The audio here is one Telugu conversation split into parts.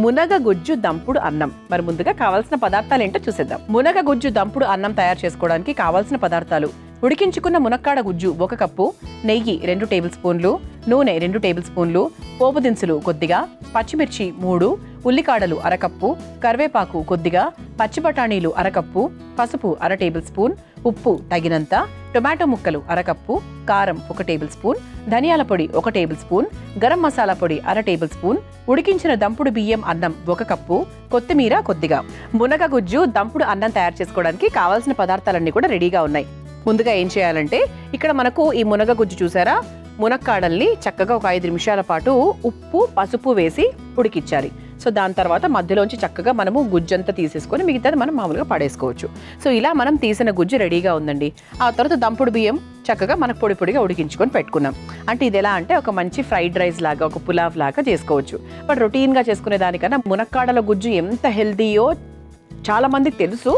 మునగ గుజ్జు దంపుడు అన్నం. మరి ముందుగా కావాల్సిన పదార్థాలు ఏంటో చూసేద్దాం. మునగ గుజ్జు దంపుడు అన్నం తయారు చేసుకోవడానికి కావాల్సిన పదార్థాలు: ఉడికించుకున్న మునక్కాడ గుజ్జు 1 కప్పు, నెయ్యి 2 టేబుల్ స్పూన్లు, నూనె 2 టేబుల్ స్పూన్లు, పోపు దినుసులు కొద్దిగా, పచ్చిమిర్చి 3, ఉల్లికాడలు 1/2 కప్పు, కరివేపాకు కొద్దిగా, పచ్చి బఠానీలు 1/2 కప్పు, పసుపు 1/2 టేబుల్ స్పూన్, ఉప్పు తగినంత, టొమాటో ముక్కలు 1/2 కప్పు, కారం 1 టేబుల్ స్పూన్, ధనియాల పొడి 1 టేబుల్ స్పూన్, గరం మసాలా పొడి 1/2 టేబుల్ స్పూన్, ఉడికించిన దంపుడు బియ్యం అన్నం 1 కప్పు, కొత్తిమీర కొద్దిగా. మునగ గుజ్జు దంపుడు అన్నం తయారు చేసుకోవడానికి కావాల్సిన పదార్థాలన్నీ కూడా రెడీగా ఉన్నాయి. ముందుగా ఏం చేయాలంటే, ఇక్కడ మనకు ఈ మునగ గుజ్జు చూసారా, మునక్కాడల్ని చక్కగా ఒక 5 నిమిషాల పాటు ఉప్పు పసుపు వేసి ఉడికించాలి. సో దాని తర్వాత మధ్యలోంచి చక్కగా మనము గుజ్జంతా తీసేసుకొని మిగతాది మనం మామూలుగా పడేసుకోవచ్చు. సో ఇలా మనం తీసిన గుజ్జు రెడీగా ఉందండి. ఆ తర్వాత దంపుడు బియ్యం చక్కగా మనకు పొడి పొడిగా ఉడికించుకొని పెట్టుకున్నాం. అంటే ఇది ఎలా అంటే ఒక మంచి ఫ్రైడ్ రైస్ లాగా, ఒక పులావ్ లాగా చేసుకోవచ్చు. బట్ రొటీన్గా చేసుకునే దానికన్నా మునక్కాడల గుజ్జు ఎంత హెల్తీయో చాలా మందికి తెలుసు,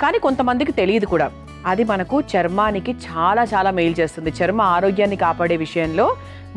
కానీ కొంతమందికి తెలియదు కూడా. అది మనకు చర్మానికి చాలా చాలా మేలు చేస్తుంది. చర్మ ఆరోగ్యాన్ని కాపాడే విషయంలో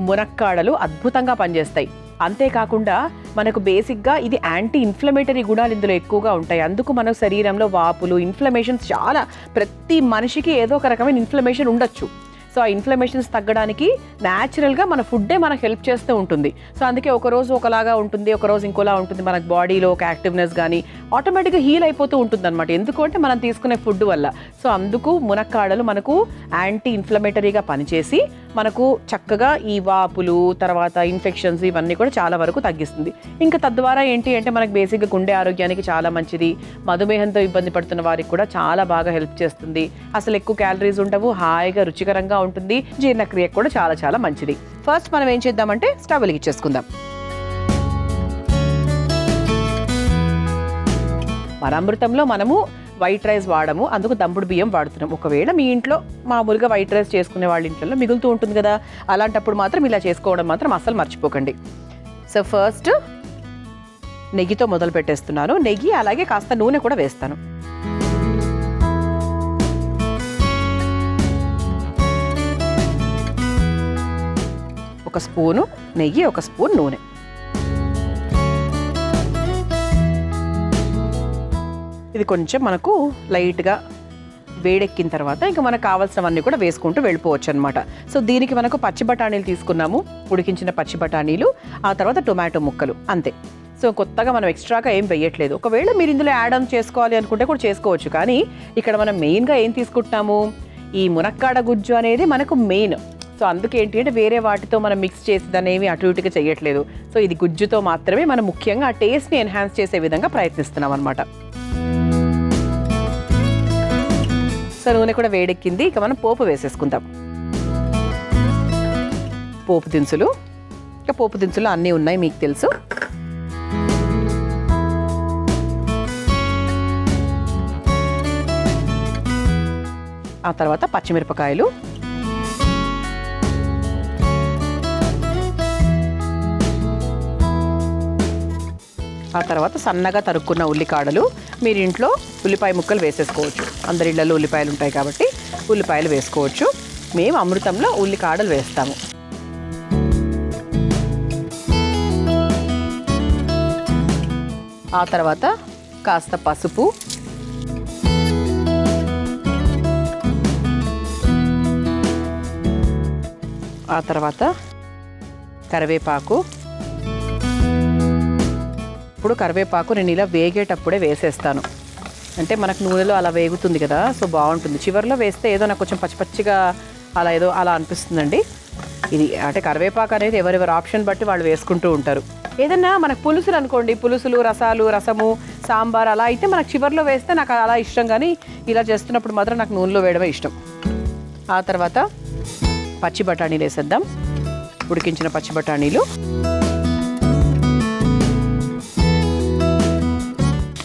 మునక్కాడలు అద్భుతంగా పనిచేస్తాయి. అంతేకాకుండా మనకు బేసిక్గా ఇది యాంటీ ఇన్ఫ్లమేటరీ గుణాలు ఇందులో ఎక్కువగా ఉంటాయి. అందుకు మన శరీరంలో వాపులు, ఇన్ఫ్లమేషన్స్ చాలా, ప్రతి మనిషికి ఏదో ఒక రకమైన ఇన్ఫ్లమేషన్ ఉండొచ్చు. సో ఆ ఇన్ఫ్లమేషన్స్ తగ్గడానికి న్యాచురల్గా మన ఫుడ్డే మనకు హెల్ప్ చేస్తూ ఉంటుంది. సో అందుకే ఒకరోజు ఒకలాగా ఉంటుంది, ఒకరోజు ఇంకోలా ఉంటుంది. మనకు బాడీలో ఒక యాక్టివ్నెస్ కానీ ఆటోమేటిక్గా హీల్ అయిపోతూ ఉంటుంది అనమాట. ఎందుకంటే మనం తీసుకునే ఫుడ్ వల్ల. సో అందుకు మునక్కాడలు మనకు యాంటీ ఇన్ఫ్లమేటరీగా పనిచేసి మనకు చక్కగా ఈ వాపులు, తర్వాత ఇన్ఫెక్షన్స్ ఇవన్నీ కూడా చాలా వరకు తగ్గిస్తుంది. ఇంకా తద్వారా ఏంటి అంటే మనకు బేసిక్గా గుండె ఆరోగ్యానికి చాలా మంచిది. మధుమేహంతో ఇబ్బంది పడుతున్న వారికి కూడా చాలా బాగా హెల్ప్ చేస్తుంది. అసలు ఎక్కువ క్యాలరీస్ ఉండవు, హాయిగా రుచికరంగా ఉంటుంది, జీర్ణక్రియకు కూడా చాలా చాలా మంచిది. ఫస్ట్ మనం ఏం చేద్దామంటే స్టవ్ వెలిగించేసుకుందాం. మన అమృతంలో మనము వైట్ రైస్ వాడము, అందుకు దంపుడు బియ్యం వాడుతున్నాం. ఒకవేళ మీ ఇంట్లో మామూలుగా వైట్ రైస్ చేసుకునే వాళ్ళ ఇంట్లో మిగులుతూ ఉంటుంది కదా, అలాంటప్పుడు మాత్రం ఇలా చేసుకోవడం మాత్రం అస్సలు మర్చిపోకండి. సో ఫస్ట్ నెయ్యితో మొదలు పెట్టేస్తున్నాను. నెయ్యి అలాగే కాస్త నూనె కూడా వేస్తాను. ఒక స్పూను నెయ్యి, ఒక స్పూన్ నూనె. ఇది కొంచెం మనకు లైట్గా వేడెక్కిన తర్వాత ఇంకా మనకు కావాల్సినవన్నీ కూడా వేసుకుంటూ వెళ్ళిపోవచ్చు అనమాట. సో దీనికి మనకు పచ్చి బఠానీలు తీసుకున్నాము, ఉడికించిన పచ్చి బఠానీలు, ఆ తర్వాత టొమాటో ముక్కలు, అంతే. సో కొత్తగా మనం ఎక్స్ట్రాగా ఏం వేయట్లేదు. ఒకవేళ మీరు ఇందులో యాడ్ ఆన్ చేసుకోవాలి అనుకుంటే కూడా చేసుకోవచ్చు. కానీ ఇక్కడ మనం మెయిన్గా ఏం తీసుకుంటాము, ఈ మునక్కాడ గుజ్జు అనేది మనకు మెయిన్. సో అందుకేంటి అంటే వేరే వాటితో మనం మిక్స్ చేసి దాన్ని ఏమి అటు ఇటుగా చేయట్లేదు. సో ఇది గుజ్జుతో మాత్రమే మనం ముఖ్యంగా ఆ టేస్ట్ని ఎన్హాన్స్ చేసే విధంగా ప్రయత్నిస్తున్నాం అనమాట. సో నూనె కూడా వేడెక్కింది. ఇక మనం పోపు వేసేసుకుందాం. పోపు దినుసులు, ఇక పోపు దినుసులు అన్నీ ఉన్నాయి మీకు తెలుసు. ఆ తర్వాత పచ్చిమిరపకాయలు, ఆ తర్వాత సన్నగా తరుక్కున్న ఉల్లికాడలు. మీరు ఇంట్లో ఉల్లిపాయ ముక్కలు వేసేసుకోవచ్చు, అందరి ఇళ్లలో ఉల్లిపాయలు ఉంటాయి కాబట్టి ఉల్లిపాయలు వేసుకోవచ్చు. మేము అమృతంలో ఉల్లికాడలు వేస్తాము. ఆ తర్వాత కాస్త పసుపు, ఆ తర్వాత కరివేపాకు. ఇప్పుడు కరివేపాకు నేను ఇలా వేగేటప్పుడే వేసేస్తాను, అంటే మనకు నూనెలో అలా వేగుతుంది కదా, సో బాగుంటుంది. చివరిలో వేస్తే ఏదో నాకు కొంచెం పచ్చి పచ్చిగా అలా ఏదో అలా అనిపిస్తుందండి. ఇది అంటే కరివేపాకు అనేది ఎవరెవరి ఆప్షన్ బట్టి వాళ్ళు వేసుకుంటూ ఉంటారు. ఏదన్నా మనకు పులుసులు అనుకోండి, పులుసులు, రసాలు, రసము, సాంబార్ అలా అయితే మనకు చివరిలో వేస్తే నాకు అలా ఇష్టం. కానీ ఇలా చేస్తున్నప్పుడు మాత్రం నాకు నూనెలో వేయడమే ఇష్టం. ఆ తర్వాత పచ్చి బఠానీలు వేసేద్దాం, ఉడికించిన పచ్చి బఠానీలు.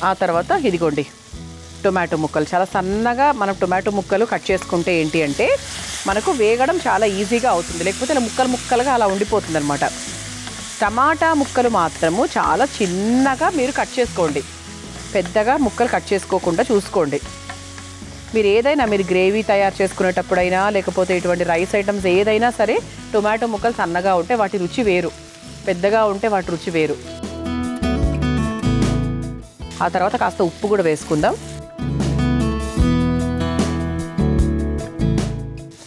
ఆ తర్వాత ఇదిగోండి టొమాటో ముక్కలు. చాలా సన్నగా మనం టొమాటో ముక్కలు కట్ చేసుకుంటే ఏంటి అంటే మనకు వేగడం చాలా ఈజీగా అవుతుంది, లేకపోతే ఇలా ముక్కలు ముక్కలుగా అలా ఉండిపోతుంది అనమాట. టమాటా ముక్కలు మాత్రము చాలా చిన్నగా మీరు కట్ చేసుకోండి, పెద్దగా ముక్కలు కట్ చేసుకోకుండా చూసుకోండి. మీరు ఏదైనా మీరు గ్రేవీ తయారు చేసుకునేటప్పుడైనా లేకపోతే ఇటువంటి రైస్ ఐటమ్స్ ఏదైనా సరే టొమాటో ముక్కలు సన్నగా ఉంటే వాటి రుచి వేరు, పెద్దగా ఉంటే వాటి రుచి వేరు. ఆ తర్వాత కాస్త ఉప్పు కూడా వేసుకుందాం.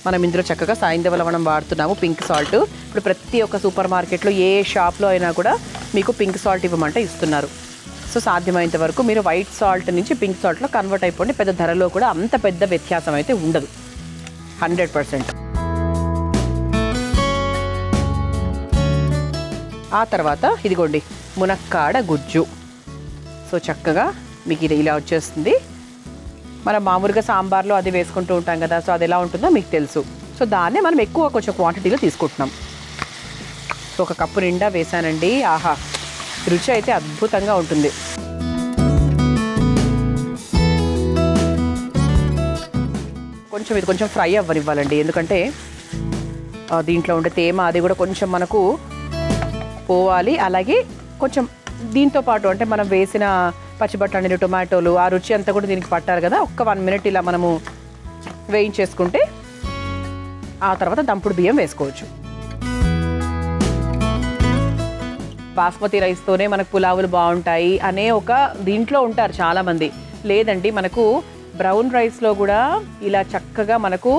మనం ఇందులో చక్కగా సాయింధవ లవణం వాడుతున్నాము, పింక్ సాల్ట్. ఇప్పుడు ప్రతి ఒక్క సూపర్ మార్కెట్లో ఏ షాప్లో అయినా కూడా మీకు పింక్ సాల్ట్ ఇవ్వమంటే ఇస్తున్నారు. సో సాధ్యమైనంత వరకు మీరు వైట్ సాల్ట్ నుంచి పింక్ సాల్ట్లో కన్వర్ట్ అయిపోండి. పెద్ద ధరలో కూడా అంత పెద్ద వ్యత్యాసం అయితే ఉండదు, 100%. ఆ తర్వాత ఇదిగోండి మునక్కాడ గుజ్జు. సో చక్కగా మీకు ఇది ఇలా వచ్చేస్తుంది. మనం మామూలుగా సాంబార్లో అది వేసుకుంటూ ఉంటాం కదా, సో అది ఎలా ఉంటుందో మీకు తెలుసు. సో దాన్నే మనం ఎక్కువ కొంచెం క్వాంటిటీలో తీసుకుంటున్నాం. సో 1 కప్పు నిండా వేసానండి. ఆహా, రుచి అయితే అద్భుతంగా ఉంటుంది. ఇది కొంచెం ఫ్రై అవ్వనివ్వాలండి, ఎందుకంటే దీంట్లో ఉండే తేమ అది కూడా కొంచెం మనకు పోవాలి. అలాగే కొంచెం దీంతో పాటు అంటే మనం వేసిన పచ్చిబఠాణీలు, టొమాటోలు, ఆ రుచి అంతా కూడా దీనికి పట్టారు కదా. 1 మినిట్ ఇలా మనము వేయించేసుకుంటే ఆ తర్వాత దంపుడు బియ్యం వేసుకోవచ్చు. బాస్మతి రైస్తోనే మనకు పులావులు బాగుంటాయి అనే ఒక దీంట్లో ఉంటారు చాలామంది. లేదండి, మనకు బ్రౌన్ రైస్లో కూడా ఇలా చక్కగా మనకు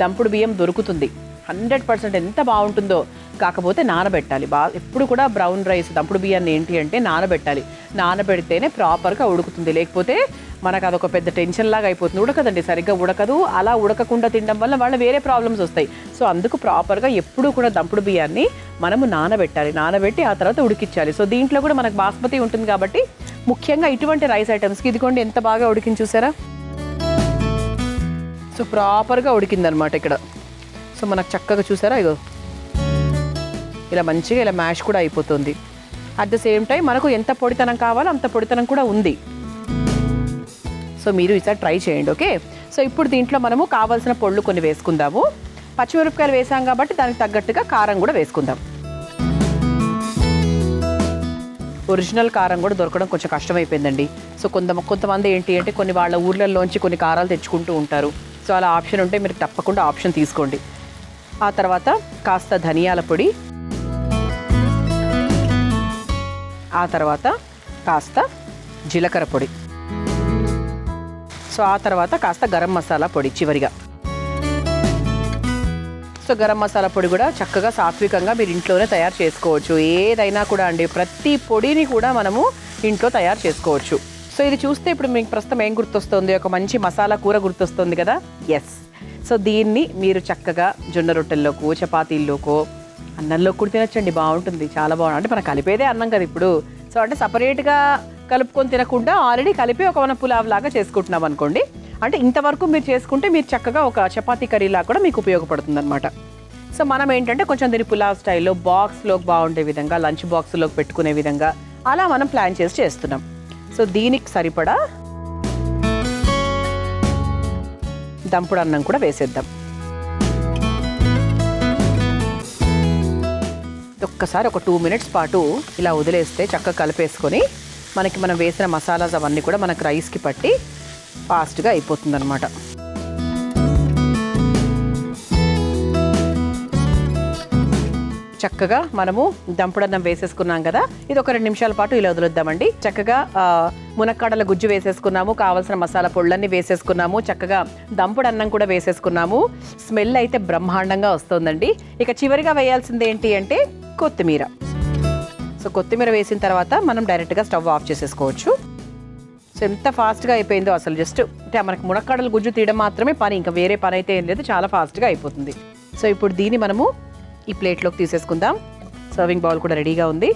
దంపుడు బియ్యం దొరుకుతుంది. 100% ఎంత బాగుంటుందో. కాకపోతే నానబెట్టాలి ఎప్పుడు కూడా బ్రౌన్ రైస్ దంపుడు బియ్యాన్ని ఏంటి అంటే నానబెట్టాలి. నానబెడితేనే ప్రాపర్గా ఉడుకుతుంది. లేకపోతే మనకు అదొక పెద్ద టెన్షన్ లాగా అయిపోతుంది. ఉడకదండి, సరిగ్గా ఉడకదు. అలా ఉడకకుండా తినడం వల్ల వేరే ప్రాబ్లమ్స్ వస్తాయి. సో అందుకు ప్రాపర్గా ఎప్పుడు కూడా దంపుడు బియ్యాన్ని మనము నానబెట్టాలి. నానబెట్టి ఆ తర్వాత ఉడికించాలి. సో దీంట్లో కూడా మనకు బాస్మతి ఉంటుంది కాబట్టి ముఖ్యంగా ఇటువంటి రైస్ ఐటమ్స్కి ఇదిగోండి ఎంత బాగా ఉడికించి చూసారా. సో ప్రాపర్గా ఉడికిందనమాట ఇక్కడ. సో మనకు చక్కగా చూసారా, ఇగో ఇలా మంచిగా ఇలా మ్యాష్ కూడా అయిపోతుంది. అట్ ద సేమ్ టైం మనకు ఎంత పొడితనం కావాలో అంత పొడితనం కూడా ఉంది. సో మీరు ఈసారి ట్రై చేయండి, ఓకే. సో ఇప్పుడు దీంట్లో మనము కావాల్సిన పొళ్ళు కొన్ని వేసుకుందాము. పచ్చిమిరపకాయలు వేసాం కాబట్టి దానికి తగ్గట్టుగా కారం కూడా వేసుకుందాం. ఒరిజినల్ కారం కూడా దొరకడం కొంచెం కష్టమైపోయిందండి. సో కొంతమంది ఏంటి అంటే కొన్ని వాళ్ళ ఊర్లలోంచి కొన్ని కారాలు తెచ్చుకుంటూ ఉంటారు. సో అలా ఆప్షన్ ఉంటే మీరు తప్పకుండా ఆప్షన్ తీసుకోండి. ఆ తర్వాత కాస్త ధనియాల పొడి, ఆ తర్వాత కాస్త జీలకర్ర పొడి, సో ఆ తర్వాత కాస్త గరం మసాలా పొడి చివరిగా. సో గరం మసాలా పొడి కూడా చక్కగా సాత్వికంగా మీరు ఇంట్లోనే తయారు చేసుకోవచ్చు. ఏదైనా కూడా అండి, ప్రతి పొడిని కూడా మనము ఇంట్లో తయారు చేసుకోవచ్చు. సో ఇది చూస్తే ఇప్పుడు మీకు ప్రస్తుతం ఏం గుర్తొస్తుంది? ఒక మంచి మసాలా కూర గుర్తొస్తుంది కదా. ఎస్. సో దీన్ని మీరు చక్కగా జొన్న రొట్టెల్లోకో, చపాతీల్లోకో, అన్నంలో కూడా తినచ్చండి. బాగుంటుంది, చాలా బాగుంటుంది. అంటే మనం కలిపేదే అన్నం కదా ఇప్పుడు. సో అంటే సపరేట్గా కలుపుకొని తినకుండా ఆల్రెడీ కలిపి ఒక మన పులావ్ లాగా చేసుకుంటున్నాం అనుకోండి. అంటే ఇంతవరకు మీరు చేసుకుంటే మీరు చక్కగా ఒక చపాతీ కర్రీలా కూడా మీకు ఉపయోగపడుతుంది అనమాట. సో మనం ఏంటంటే కొంచెం దీని పులావ్ స్టైల్లో బాక్స్లోకి బాగుండే విధంగా, లంచ్ బాక్స్లోకి పెట్టుకునే విధంగా అలా మనం ప్లాన్ చేసి చేస్తున్నాం. సో దీనికి సరిపడా దంపుడు అన్నం కూడా వేసేద్దాం. ఒక్కసారి ఒక 2 మినిట్స్ పాటు ఇలా వదిలేస్తే చక్కగా కలిపేసుకొని మనం వేసిన మసాలాస్ అవన్నీ కూడా మనకు రైస్కి పట్టి ఫాస్ట్గా అయిపోతుంది అనమాట. చక్కగా మనము దంపుడన్నం వేసేసుకున్నాం కదా, ఇది ఒక 2 నిమిషాల పాటు ఇలా వదిలేద్దామండి. చక్కగా మునక్కాడల గుజ్జు వేసేసుకున్నాము, కావాల్సిన మసాలా పొళ్ళన్నీ వేసేసుకున్నాము, చక్కగా దంపుడన్నం కూడా వేసేసుకున్నాము. స్మెల్ అయితే బ్రహ్మాండంగా వస్తుందండి. ఇక చివరిగా వేయాల్సింది ఏంటి అంటే కొత్తిమీర. సో కొత్తిమీర వేసిన తర్వాత మనం డైరెక్ట్గా స్టవ్ ఆఫ్ చేసేసుకోవచ్చు. సో ఎంత ఫాస్ట్గా అయిపోయిందో అసలు. జస్ట్ అంటే మనకు మునక్కాడల గుజ్జు తీయడం మాత్రమే పని, ఇంకా వేరే పని అయితే ఏం లేదు. చాలా ఫాస్ట్గా అయిపోతుంది. సో ఇప్పుడు దీన్ని మనము ఈ ప్లేట్లోకి తీసేసుకుందాం. సర్వింగ్ బౌల్ కూడా రెడీగా ఉంది.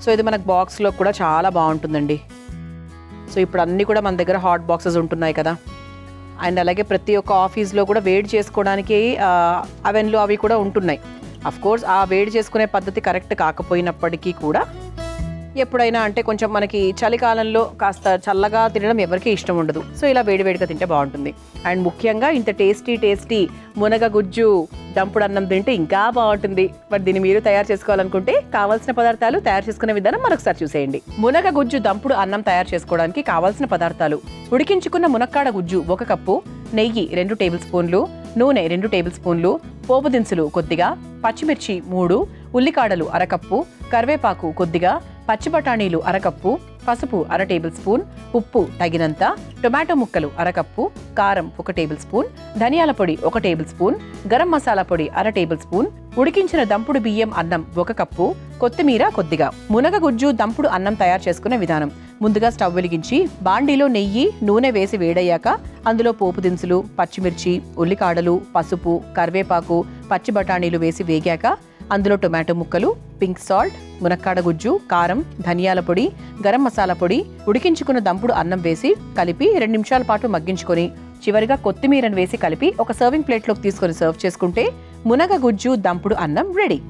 సో ఇది మనకు బాక్స్లో కూడా చాలా బాగుంటుందండి. సో ఇప్పుడు అన్నీ కూడా మన దగ్గర హాట్ బాక్సెస్ ఉంటున్నాయి కదా, అండ్ అలాగే ప్రతి ఒక్క ఆఫీస్లో కూడా వేడి చేసుకోవడానికి అవెన్లు అవి కూడా ఉంటున్నాయి. అఫ్కోర్స్ ఆ వేడి చేసుకునే పద్ధతి కరెక్ట్ కాకపోయినప్పటికీ కూడా ఎప్పుడైనా అంటే కొంచెం మనకి చలికాలంలో కాస్త చల్లగా తినడం ఎవరికీ ఇష్టం ఉండదు. సో ఇలా వేడివేడిగా తింటే బాగుంటుంది. అండ్ ముఖ్యంగా ఇంత టేస్టీ మునగ గుజ్జు దంపుడు అన్నం తింటే ఇంకా బాగుంటుంది. బట్ దీన్ని మీరు తయారు చేసుకోవాలనుకుంటే కావాల్సిన పదార్థాలు, తయారు చేసుకునే విధానం మరొకసారి చూసేయండి. మునగ గుజ్జు దంపుడు అన్నం తయారు చేసుకోవడానికి కావాల్సిన పదార్థాలు: ఉడికించుకున్న మునక్కాడ గుజ్జు 1 కప్పు, నెయ్యి 2 టేబుల్ స్పూన్లు, నూనె 2 టేబుల్ స్పూన్లు, పోపు దినుసులు కొద్దిగా, పచ్చిమిర్చి 3, ఉల్లికాడలు 1/2 కప్పు, కరివేపాకు కొద్దిగా, పచ్చి బఠానీలు అరకప్పు, పసుపు అర టేబుల్ స్పూన్, ఉప్పు తగినంత, టొమాటో ముక్కలు అరకప్పు, కారం 1 టేబుల్ స్పూన్, ధనియాల పొడి 1 టేబుల్ స్పూన్, గరం మసాలా పొడి అర టేబుల్ స్పూన్, ఉడికించిన దంపుడు బియ్యం అన్నం 1 కప్పు, కొత్తిమీర కొద్దిగా. మునగ గుజ్జు దంపుడు అన్నం తయారు చేసుకునే విధానం. ముందుగా స్టవ్ వెలిగించి బాండీలో నెయ్యి, నూనె వేసి వేడయ్యాక అందులో పోపు దినుసులు, పచ్చిమిర్చి, ఉల్లికాడలు, పసుపు, కరివేపాకు, పచ్చి బఠానీలు వేసి వేగాక అందులో టొమాటో ముక్కలు, పింక్ సాల్ట్, మునక్కాడ గుజ్జు, కారం, ధనియాల పొడి, గరం మసాలా పొడి, ఉడికించుకున్న దంపుడు అన్నం వేసి కలిపి 2 నిమిషాల పాటు మగ్గించుకొని చివరిగా కొత్తిమీరను వేసి కలిపి ఒక సర్వింగ్ ప్లేట్లోకి తీసుకొని సర్వ్ చేసుకుంటే మునగ గుజ్జు దంపుడు అన్నం రెడీ.